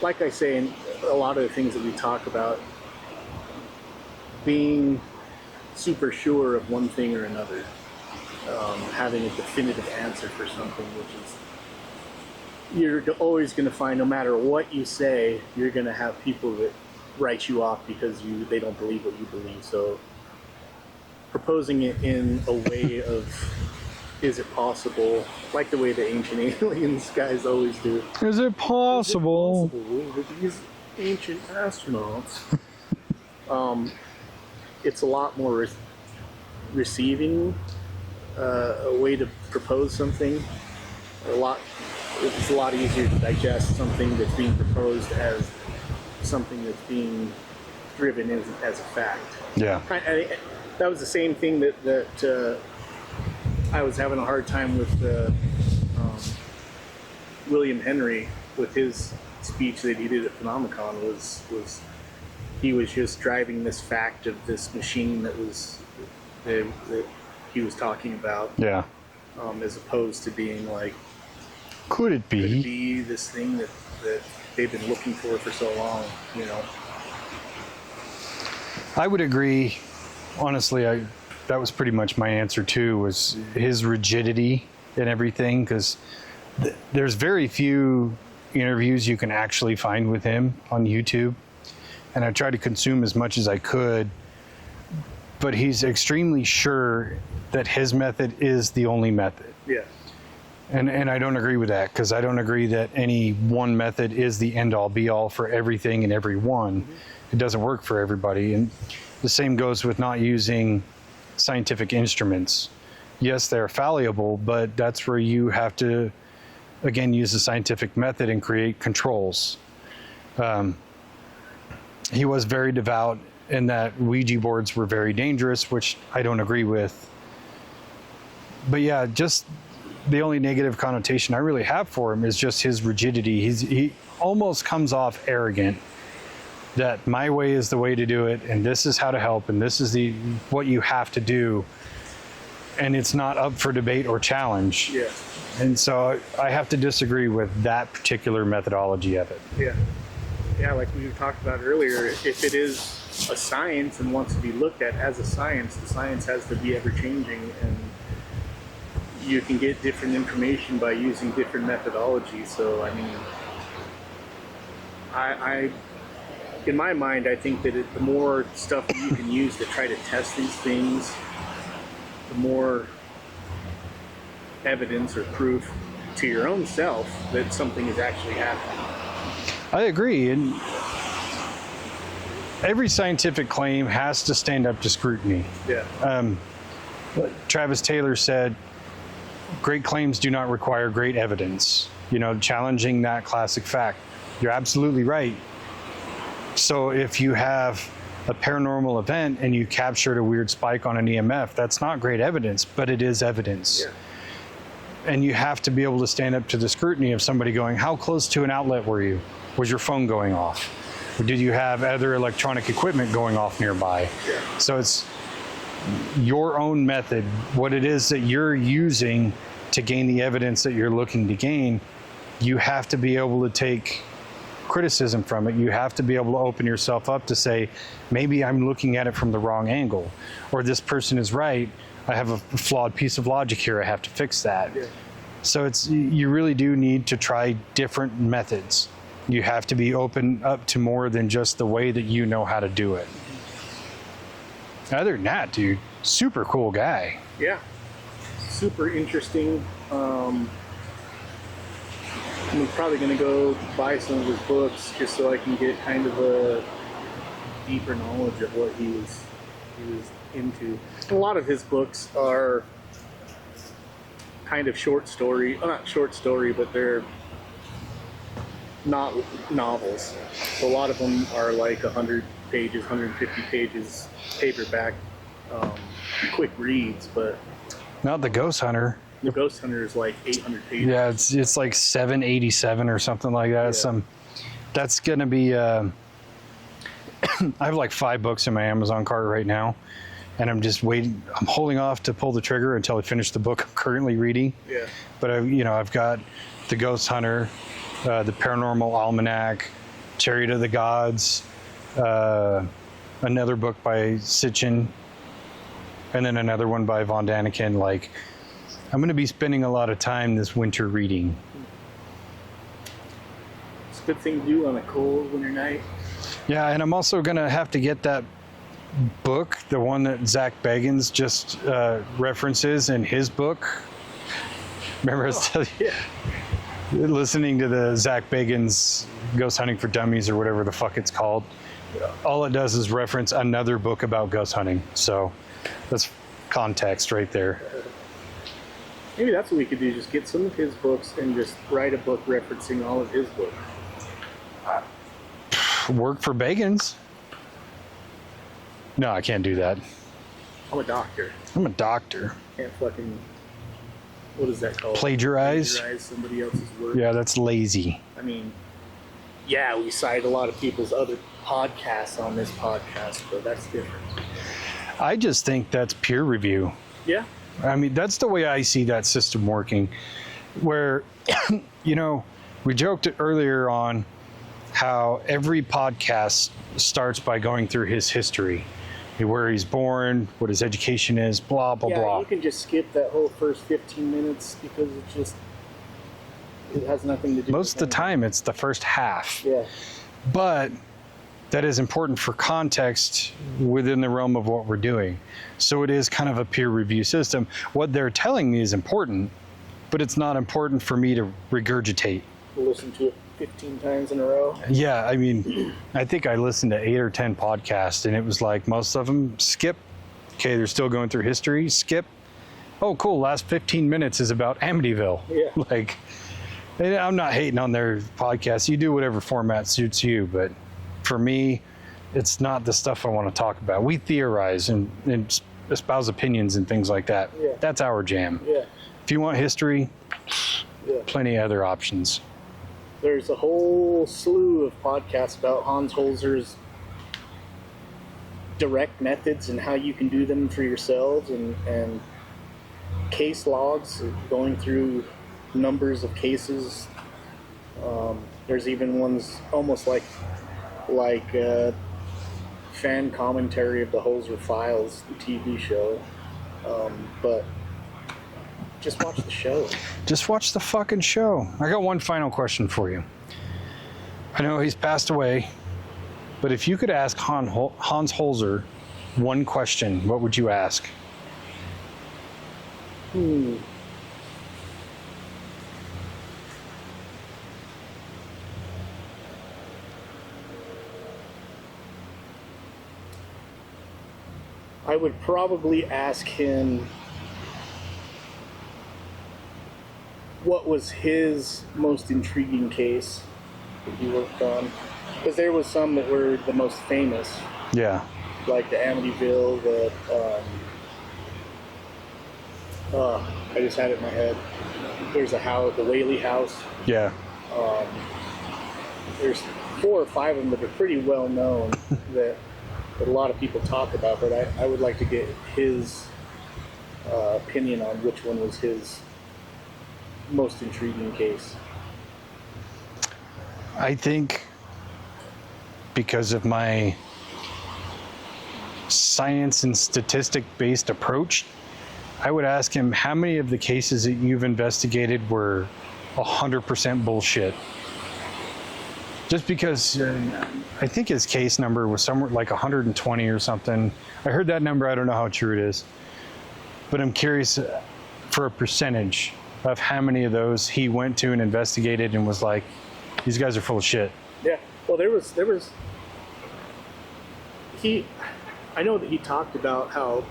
like I say, in a lot of the things that we talk about, being super sure of one thing or another, having a definitive answer for something, which is, you're always going to find, no matter what you say, you're going to have people that write you off because they don't believe what you believe. So proposing it in a way of, is it possible, like the way the ancient aliens guys always do. Is it possible? Is it possible with these ancient astronauts? It's a lot more receiving, a way to propose something. It's a lot easier to digest something that's being proposed as something that's being driven as a fact. Yeah. That was the same thing that I was having a hard time with William Henry with his speech that he did at Phenomenon. Was he was just driving this fact of this machine that he was talking about. Yeah. As opposed to being like, Could it could it be? be this thing that they've been looking for so long, you know? I would agree. Honestly, that was pretty much my answer too, was his rigidity and everything, because there's very few interviews you can actually find with him on YouTube, and I tried to consume as much as I could, but he's extremely sure that his method is the only method. Yeah. And I don't agree with that, because I don't agree that any one method is the end-all be-all for everything and everyone. Mm-hmm. It doesn't work for everybody. And the same goes with not using scientific instruments. Yes, they're fallible, but that's where you have to, again, use the scientific method and create controls. He was very devout in that Ouija boards were very dangerous, which I don't agree with. But yeah, just the only negative connotation I really have for him is just his rigidity. He almost comes off arrogant, that my way is the way to do it, and this is how to help, and this is what you have to do, and it's not up for debate or challenge. Yeah. And so I have to disagree with that particular methodology of it. Yeah. Yeah, like we talked about earlier, if it is a science and wants to be looked at as a science, the science has to be ever-changing, and you can get different information by using different methodologies. So, I mean, I in my mind, I think that the more stuff that you can use to try to test these things, the more evidence or proof to your own self that something is actually happening. I agree, and every scientific claim has to stand up to scrutiny. Yeah. Travis Taylor said, great claims do not require great evidence, challenging that classic fact. You're absolutely right. So if you have a paranormal event and you captured a weird spike on an EMF, that's not great evidence, but it is evidence. Yeah. And you have to be able to stand up to the scrutiny of somebody going, how close to an outlet were you? Was your phone going off? Or did you have other electronic equipment going off nearby? Yeah. So it's your own method, what it is that you're using to gain the evidence that you're looking to gain. You have to be able to take criticism from it. You have to be able to open yourself up to say, maybe I'm looking at it from the wrong angle, or this person is right. I have a flawed piece of logic here. I have to fix that. Yeah. So you really do need to try different methods. You have to be open up to more than just the way that you know how to do it. Other than that, dude, super cool guy. Yeah. Super interesting. I'm probably going to go buy some of his books just so I can get kind of a deeper knowledge of what he was into. A lot of his books are kind of short story, not short story, but they're not novels. So a lot of them are like 100 pages, 150 pages, paperback, quick reads, but Not the Ghost Hunter. the Ghost Hunter is like 800 pages. Yeah, it's like 787 or something like that. Yeah. That's gonna be. I have like 5 books in my Amazon cart right now, and I'm just waiting. I'm holding off to pull the trigger until I finish the book I'm currently reading. Yeah. But I've got the Ghost Hunter, the Paranormal Almanac, Chariot of the Gods, another book by Sitchin, and then another one by Von Daniken. Like, I'm going to be spending a lot of time this winter reading. It's a good thing to do on a cold winter night. Yeah, and I'm also going to have to get that book, the one that Zach Bagans just references in his book. Remember I was telling you? Yeah. Listening to the Zach Bagans Ghost Hunting for Dummies or whatever the fuck it's called. All it does is reference another book about ghost hunting. So that's context right there. Maybe that's what we could do, just get some of his books and just write a book referencing all of his books. Work for Bagans? No, I can't do that. I'm a doctor. I'm a doctor. Can't fucking, what is that called? Plagiarize? Plagiarize somebody else's work. Yeah, that's lazy. I mean, yeah, we cite a lot of people's other podcasts on this podcast, but that's different. I just think that's peer review. Yeah. I mean, that's the way I see that system working. Where, we joked earlier on how every podcast starts by going through his history, where he's born, what his education is, blah, blah, blah. You can just skip that whole first 15 minutes because it has nothing to do Most of the time, it's the first half. Yeah. But that is important for context within the realm of what we're doing. So it is kind of a peer review system. What they're telling me is important, but it's not important for me to regurgitate. Listen to it 15 times in a row. Yeah, I mean, I think I listened to 8 or 10 podcasts, and it was like most of them skip. Okay, they're still going through history. Skip. Oh, cool. Last 15 minutes is about Amityville. Yeah. Like, I'm not hating on their podcast. You do whatever format suits you, but for me, it's not the stuff I want to talk about. We theorize and espouse opinions and things like that. Yeah. That's our jam. Yeah. If you want history, Yeah. plenty of other options. There's a whole slew of podcasts about Hans Holzer's direct methods and how you can do them for yourselves, and case logs going through numbers of cases. There's even ones almost like fan commentary of the Holzer Files, the TV show. But just watch the show. Just watch the fucking show. I got one final question for you. I know he's passed away, but if you could ask Hans Holzer one question, what would you ask? I would probably ask him what was his most intriguing case that he worked on, because there was some that were the most famous, Yeah. like the Amityville, I just had it in my head. There's a house, the Whaley house. Yeah. there's 4 or 5 of them that are pretty well known that a lot of people talk about, but I would like to get his opinion on which one was his most intriguing case. I think because of my science and statistic based approach, I would ask him how many of the cases that you've investigated were 100% bullshit. Just because I think his case number was somewhere like 120 or something. I heard that number. I don't know how true it is, but I'm curious for a percentage of how many of those he went to and investigated and was like, these guys are full of shit. Yeah. Well, I know that he talked about how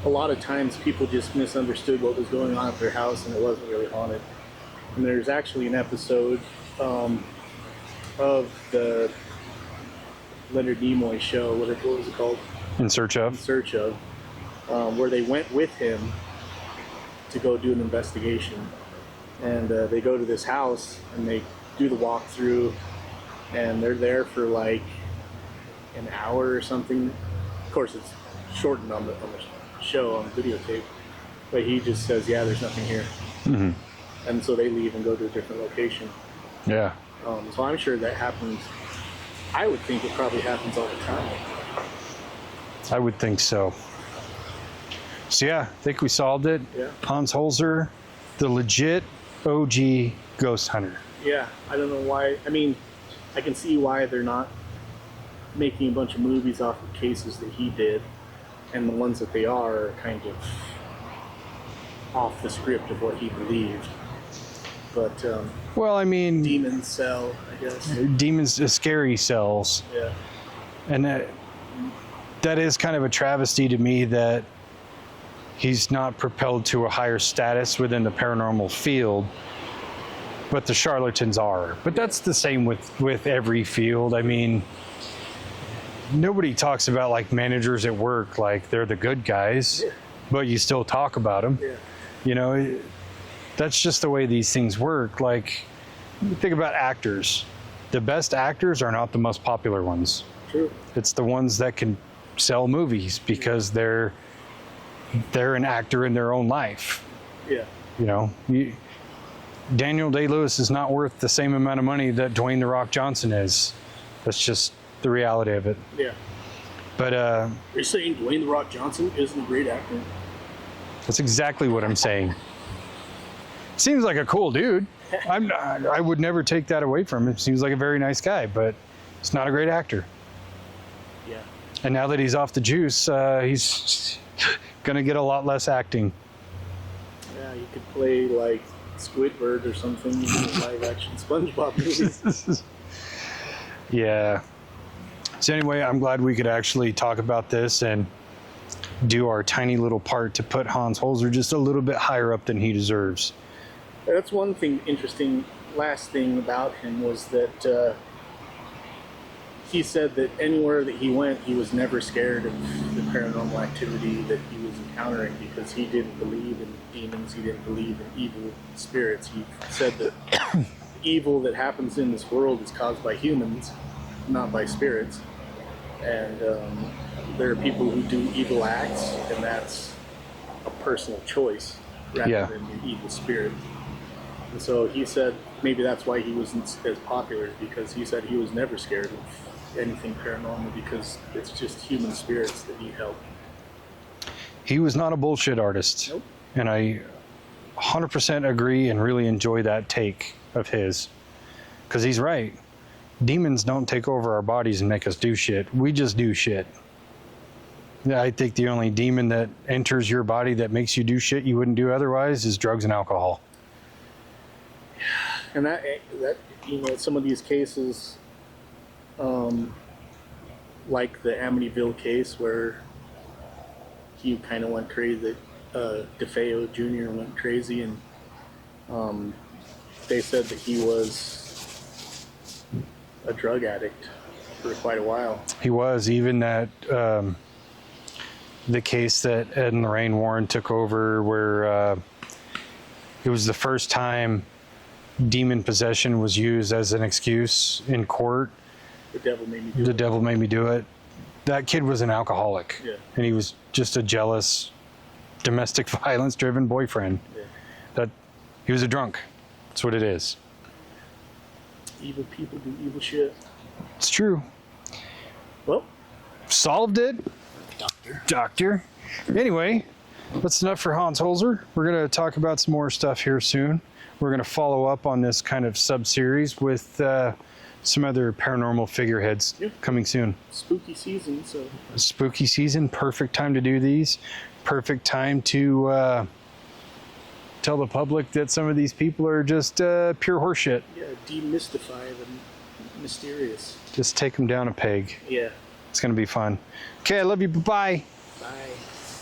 a lot of times people just misunderstood what was going on at their house and it wasn't really haunted. And there's actually an episode of the Leonard Nimoy show, what was it called? In Search of? In Search of, where they went with him to go do an investigation. And they go to this house and they do the walkthrough, and they're there for like an hour or something. Of course, it's shortened on the show, on videotape, but he just says, yeah, there's nothing here. Mm-hmm. And so they leave and go to a different location. Yeah. So I'm sure that happens. I would think it probably happens all the time. I would think so. So yeah, I think we solved it. Yeah. Hans Holzer, the legit OG ghost hunter. Yeah, I don't know why. I mean, I can see why they're not making a bunch of movies off of cases that he did, and the ones that they are kind of off the script of what he believed. But well, I mean, demons sell, I guess. Demons, scary sells. Yeah. And that is kind of a travesty to me that he's not propelled to a higher status within the paranormal field, but the charlatans are. But that's the same with every field. I mean, nobody talks about like managers at work like they're the good guys, yeah, but you still talk about them. Yeah. You know, that's just the way these things work. Like, think about actors. The best actors are not the most popular ones. True. It's the ones that can sell movies because they're an actor in their own life. Yeah. You know, Daniel Day-Lewis is not worth the same amount of money that Dwayne "The Rock" Johnson is. That's just the reality of it. Yeah. But are you saying Dwayne "The Rock" Johnson isn't a great actor? That's exactly what I'm saying. Seems like a cool dude. I would never take that away from him. Seems like a very nice guy, but he's not a great actor. Yeah. And now that he's off the juice, he's gonna get a lot less acting. Yeah, you could play like Squidward or something in a live-action SpongeBob movie. Yeah. So anyway, I'm glad we could actually talk about this and do our tiny little part to put Hans Holzer just a little bit higher up than he deserves. That's one thing interesting. Last thing about him was that he said that anywhere that he went, he was never scared of the paranormal activity that he was encountering because he didn't believe in demons, he didn't believe in evil spirits. He said that evil that happens in this world is caused by humans, not by spirits. And there are people who do evil acts, and that's a personal choice rather than an evil spirit. And so he said maybe that's why he wasn't as popular, because he said he was never scared of anything paranormal because it's just human spirits that need help. He was not a bullshit artist. Nope. And I 100% agree and really enjoy that take of his. Because he's right. Demons don't take over our bodies and make us do shit. We just do shit. I think the only demon that enters your body that makes you do shit you wouldn't do otherwise is drugs and alcohol. And that you know, some of these cases, like the Amityville case where he kind of went crazy, DeFeo Jr. went crazy, and they said that he was a drug addict for quite a while. He was. Even that, the case that Ed and Lorraine Warren took over, where it was the first time demon possession was used as an excuse in court. The devil made me do The it. devil made me do it. That kid was an alcoholic. Yeah. And he was just a jealous, domestic violence driven boyfriend. Yeah. That he was a drunk. That's what it is. Evil people do evil shit. It's true. Well, Solved it. Doctor. Anyway, that's enough for Hans Holzer. We're going to talk about some more stuff here soon. We're going to follow up on this kind of sub-series with some other paranormal figureheads coming soon. spooky season, so Spooky season, perfect time to do these. Perfect time to tell the public that some of these people are just pure horseshit. yeah, demystify the mysterious. Just take them down a peg. Yeah. It's going to be fun. Okay, I love you. Bye-bye. Bye.